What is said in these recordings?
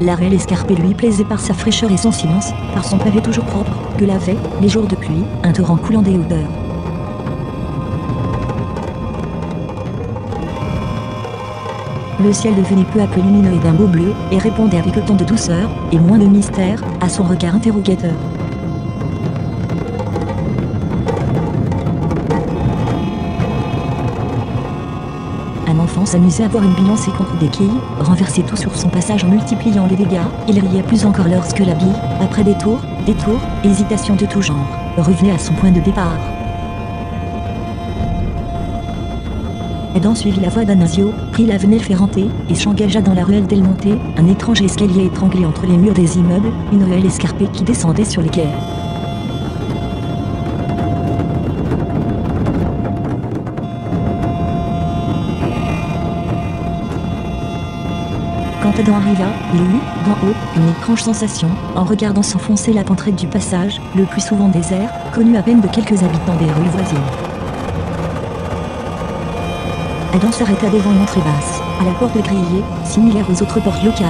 La ruelle escarpée lui plaisait par sa fraîcheur et son silence, par son pavé toujours propre, que lavait, les jours de pluie, un torrent coulant des hauteurs. Le ciel devenait peu à peu lumineux et d'un beau bleu, et répondait avec autant de douceur, et moins de mystère, à son regard interrogateur. Un enfant s'amusait à voir une bille lancée contre des quilles, renverser tout sur son passage en multipliant les dégâts. Il riait plus encore lorsque la bille, après détour, hésitation de tout genre, revenait à son point de départ. Adam suivit la voie d'Anasio, prit l'avenue Ferrante, et s'engagea dans la ruelle Del Monte, un étrange escalier étranglé entre les murs des immeubles, une ruelle escarpée qui descendait sur les quais. Quand Adam arriva, il eut, d'en haut, une étrange sensation, en regardant s'enfoncer la pente raide du passage, le plus souvent désert, connu à peine de quelques habitants des rues voisines. Adam s'arrêta devant une entrée basse, à la porte grillée, similaire aux autres portes locales.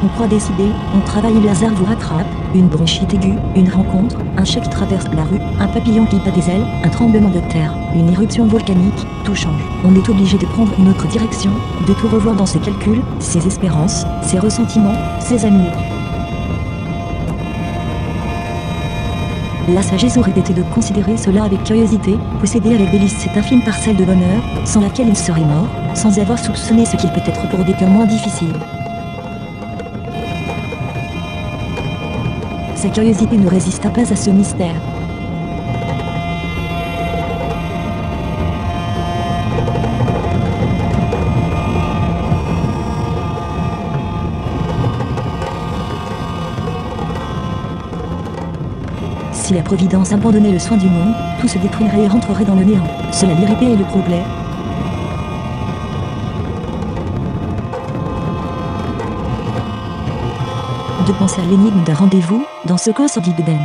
On croit décidé, on travaille, le hasard vous rattrape, une bronchite aiguë, une rencontre, un chat qui traverse la rue, un papillon qui bat des ailes, un tremblement de terre, une éruption volcanique, tout change. On est obligé de prendre une autre direction, de tout revoir dans ses calculs, ses espérances, ses ressentiments, ses amours. La sagesse aurait été de considérer cela avec curiosité, posséder avec délice cette infime parcelle de bonheur, sans laquelle il serait mort, sans avoir soupçonné ce qu'il peut être pour des cœurs moins difficiles. Sa curiosité ne résista pas à ce mystère. Si la Providence abandonnait le soin du monde, tout se détruirait et rentrerait dans le néant. Cela l'irritait et le troublait. De penser à l'énigme d'un rendez-vous, dans ce coin sordide d'Éden.